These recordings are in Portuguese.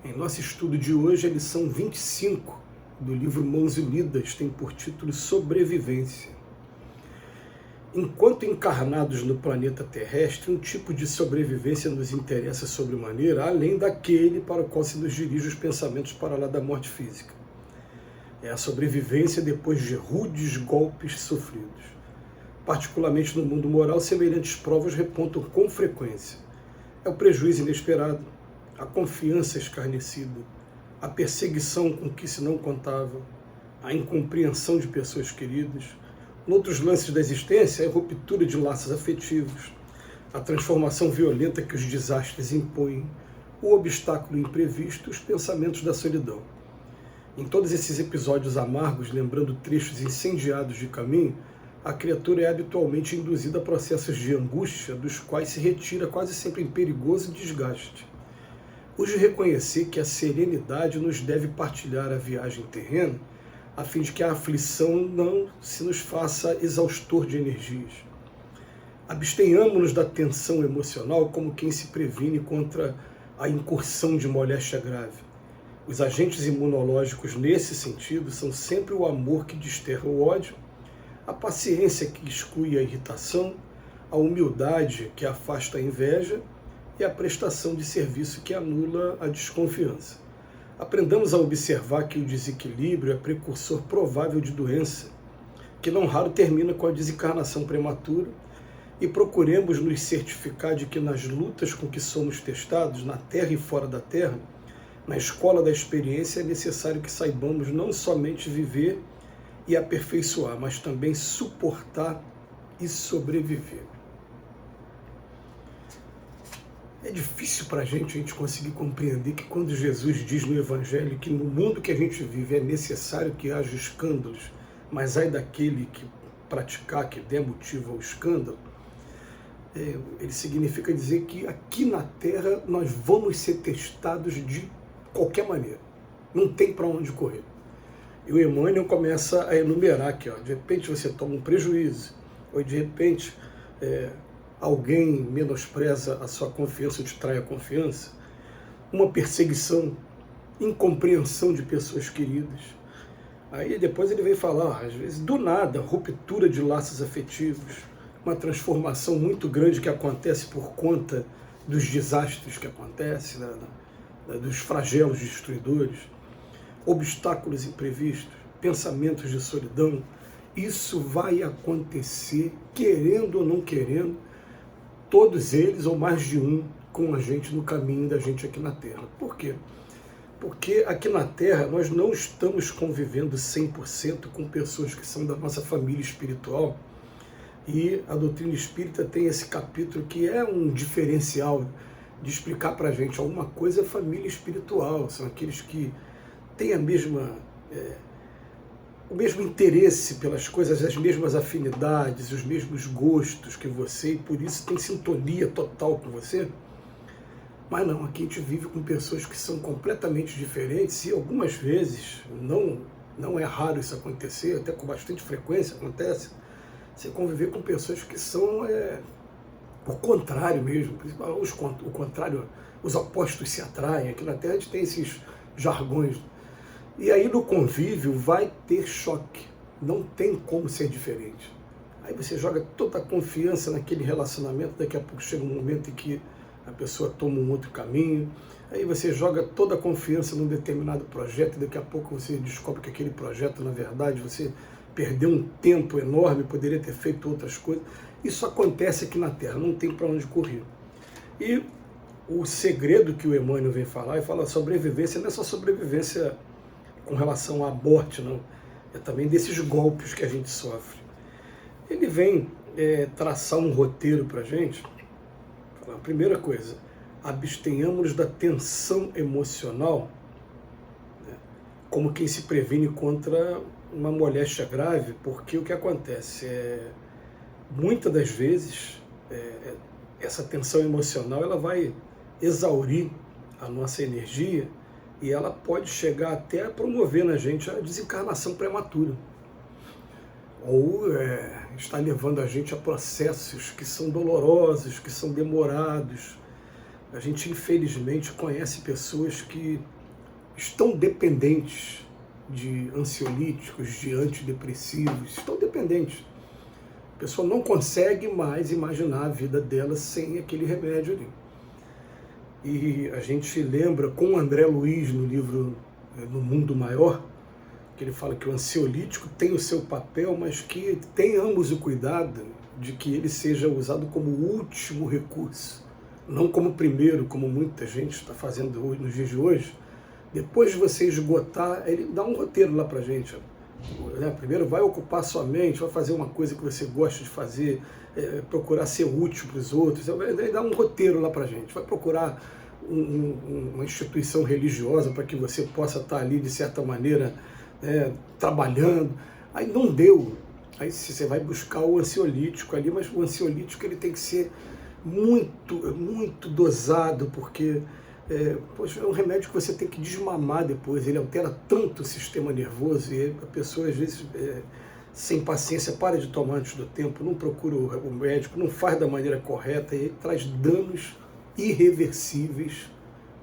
Em nosso estudo de hoje, a lição 25 do livro Mãos Unidas tem por título Sobrevivência. Enquanto encarnados no planeta terrestre, um tipo de sobrevivência nos interessa sobremaneira, além daquele para o qual se nos dirige os pensamentos para lá da morte física. É a sobrevivência depois de rudes golpes sofridos. Particularmente no mundo moral, semelhantes provas repontam com frequência. É o prejuízo inesperado, a confiança escarnecida, a perseguição com que se não contava, a incompreensão de pessoas queridas. Noutros lances da existência, a ruptura de laços afetivos, a transformação violenta que os desastres impõem, o obstáculo imprevisto, os pensamentos da solidão. Em todos esses episódios amargos, lembrando trechos incendiados de caminho, a criatura é habitualmente induzida a processos de angústia, dos quais se retira quase sempre em perigoso desgaste. Urge reconhecer que a serenidade nos deve partilhar a viagem terrena, a fim de que a aflição não se nos faça exaustor de energias. Abstenhamos-nos da tensão emocional como quem se previne contra a incursão de moléstia grave. Os agentes imunológicos nesse sentido são sempre o amor que desterra o ódio, a paciência que exclui a irritação, a humildade que afasta a inveja e a prestação de serviço que anula a desconfiança. Aprendamos a observar que o desequilíbrio é precursor provável de doença, que não raro termina com a desencarnação prematura, e procuremos nos certificar de que nas lutas com que somos testados, na terra e fora da terra, na escola da experiência, é necessário que saibamos não somente viver e aperfeiçoar, mas também suportar e sobreviver. É difícil para a gente conseguir compreender que quando Jesus diz no Evangelho que no mundo que a gente vive é necessário que haja escândalos, mas ai daquele que praticar, que der motivo ao escândalo, ele significa dizer que aqui na Terra nós vamos ser testados de qualquer maneira. Não tem para onde correr. E o Emmanuel começa a enumerar aqui, de repente você toma um prejuízo, ou de repente alguém menospreza a sua confiança ou te trai a confiança, uma perseguição, incompreensão de pessoas queridas. Aí depois ele vem falar, às vezes do nada, ruptura de laços afetivos, uma transformação muito grande que acontece por conta dos desastres que acontecem, dos flagelos destruidores, obstáculos imprevistos, pensamentos de solidão. Isso vai acontecer, querendo ou não querendo, todos eles, ou mais de um, com a gente no caminho da gente aqui na Terra. Por quê? Porque aqui na Terra nós não estamos convivendo 100% com pessoas que são da nossa família espiritual, e a doutrina espírita tem esse capítulo que é um diferencial de explicar para a gente alguma coisa. Família espiritual são aqueles que têm o mesmo interesse pelas coisas, as mesmas afinidades, os mesmos gostos que você, e por isso tem sintonia total com você. Mas não, aqui a gente vive com pessoas que são completamente diferentes, e algumas vezes, não é raro isso acontecer, até com bastante frequência acontece, você conviver com pessoas que são o contrário mesmo, o contrário, os opostos se atraem. Aqui na Terra a gente tem esses jargões. E aí no convívio vai ter choque, não tem como ser diferente. Aí você joga toda a confiança naquele relacionamento, daqui a pouco chega um momento em que a pessoa toma um outro caminho, aí você joga toda a confiança num determinado projeto, e daqui a pouco você descobre que aquele projeto, na verdade, você perdeu um tempo enorme, poderia ter feito outras coisas. Isso acontece aqui na Terra, não tem para onde correr. E o segredo que o Emmanuel vem falar, e fala sobrevivência, não é só sobrevivência com relação à morte, não. É também desses golpes que a gente sofre. Ele vem traçar um roteiro para a gente. A primeira coisa, abstenhamos-nos da tensão emocional, como quem se previne contra uma moléstia grave, porque o que acontece muitas das vezes, essa tensão emocional ela vai exaurir a nossa energia, e ela pode chegar até a promover na gente a desencarnação prematura. Ou está levando a gente a processos que são dolorosos, que são demorados, A gente, infelizmente, conhece pessoas que estão dependentes de ansiolíticos, de antidepressivos, estão dependentes. A pessoa não consegue mais imaginar a vida dela sem aquele remédio ali. E a gente lembra com o André Luiz no livro No Mundo Maior, que ele fala que o ansiolítico tem o seu papel, mas que tenhamos o cuidado de que ele seja usado como último recurso, não como primeiro, como muita gente está fazendo hoje, nos dias de hoje. Depois de você esgotar, ele dá um roteiro lá pra gente. Primeiro vai ocupar sua mente, vai fazer uma coisa que você gosta de fazer, procurar ser útil para os outros, ele dá um roteiro lá pra gente, vai procurar uma instituição religiosa para que você possa estar ali de certa maneira trabalhando. Aí não deu, aí você vai buscar o ansiolítico ali, mas o ansiolítico ele tem que ser muito dosado, porque é um remédio que você tem que desmamar depois, ele altera tanto o sistema nervoso e a pessoa às vezes sem paciência para de tomar antes do tempo, não procura o médico, não faz da maneira correta e traz danos irreversíveis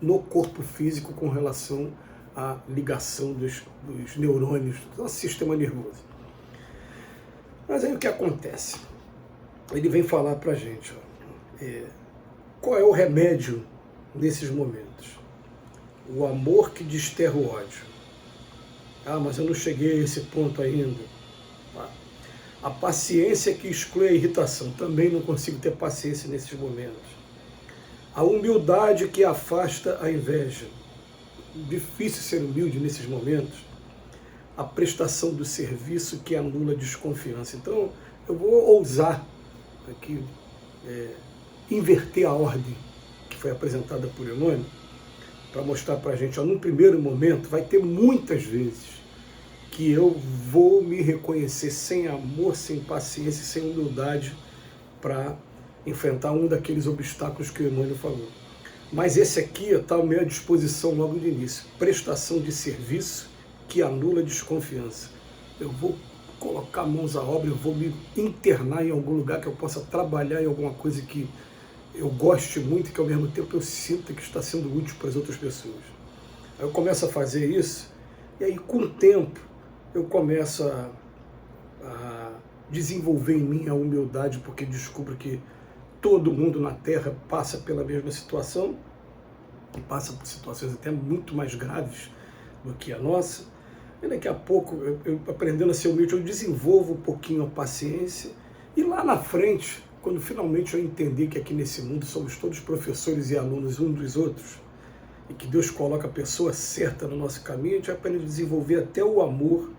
no corpo físico com relação à ligação dos neurônios do nosso sistema nervoso. Mas aí o que acontece? Ele vem falar pra gente, qual é o remédio nesses momentos? O amor que desterra o ódio. Ah, mas eu não cheguei a esse ponto ainda. A paciência que exclui a irritação. Também não consigo ter paciência nesses momentos. A humildade que afasta a inveja. Difícil ser humilde nesses momentos. A prestação do serviço que anula a desconfiança. Então, eu vou ousar aqui inverter a ordem que foi apresentada por Emmanuel, para mostrar para a gente, num primeiro momento, vai ter muitas vezes que eu vou me reconhecer sem amor, sem paciência, sem humildade para enfrentar um daqueles obstáculos que o Emmanuel falou. Mas esse aqui está à minha disposição logo de início. Prestação de serviço que anula a desconfiança. Eu vou colocar mãos à obra, eu vou me internar em algum lugar que eu possa trabalhar em alguma coisa que eu goste muito e que ao mesmo tempo eu sinta que está sendo útil para as outras pessoas. Aí eu começo a fazer isso e aí com o tempo eu começo a desenvolver em mim a humildade, porque descubro que todo mundo na Terra passa pela mesma situação, e passa por situações até muito mais graves do que a nossa. E daqui a pouco, eu aprendendo a ser humilde, eu desenvolvo um pouquinho a paciência, e lá na frente, quando finalmente eu entender que aqui nesse mundo somos todos professores e alunos uns dos outros, e que Deus coloca a pessoa certa no nosso caminho, a gente vai aprender a desenvolver até o amor,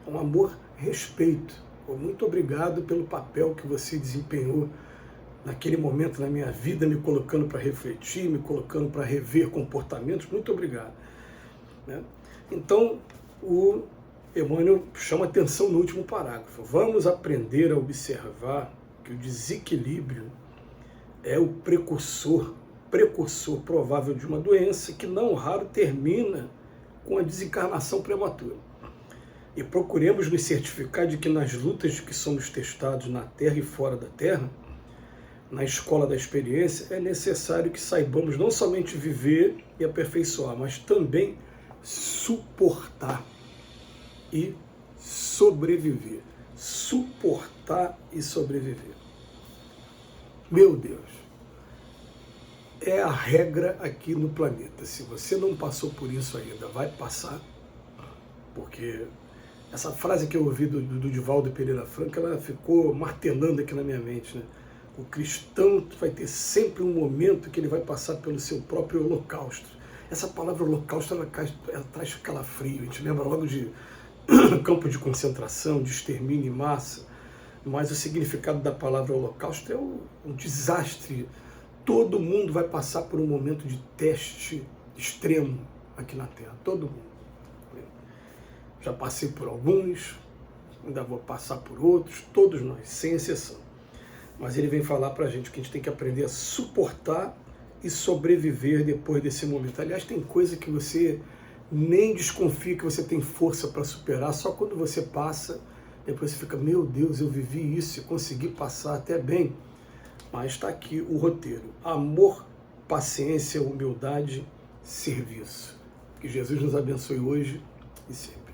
um amor respeito. Muito obrigado pelo papel que você desempenhou naquele momento na minha vida, me colocando para refletir, me colocando para rever comportamentos, muito obrigado. Então, o Emmanuel chama atenção no último parágrafo. Vamos aprender a observar que o desequilíbrio é o precursor provável de uma doença que não raro termina com a desencarnação prematura. E procuremos nos certificar de que nas lutas de que somos testados na Terra e fora da Terra, na escola da experiência, é necessário que saibamos não somente viver e aperfeiçoar, mas também suportar e sobreviver. Suportar e sobreviver. Meu Deus, é a regra aqui no planeta. Se você não passou por isso ainda, vai passar, porque essa frase que eu ouvi do Divaldo Pereira Franco, ela ficou martelando aqui na minha mente, né? O cristão vai ter sempre um momento que ele vai passar pelo seu próprio holocausto. Essa palavra holocausto, ela traz calafrio, a gente lembra logo de campo de concentração, de extermínio em massa, mas o significado da palavra holocausto é um desastre. Todo mundo vai passar por um momento de teste extremo aqui na Terra, todo mundo. Já passei por alguns, ainda vou passar por outros, todos nós, sem exceção. Mas ele vem falar para a gente que a gente tem que aprender a suportar e sobreviver depois desse momento. Aliás, tem coisa que você nem desconfia que você tem força para superar, só quando você passa, depois você fica, meu Deus, eu vivi isso e consegui passar até bem. Mas está aqui o roteiro. Amor paciência, humildade, serviço. Que Jesus nos abençoe hoje e sempre.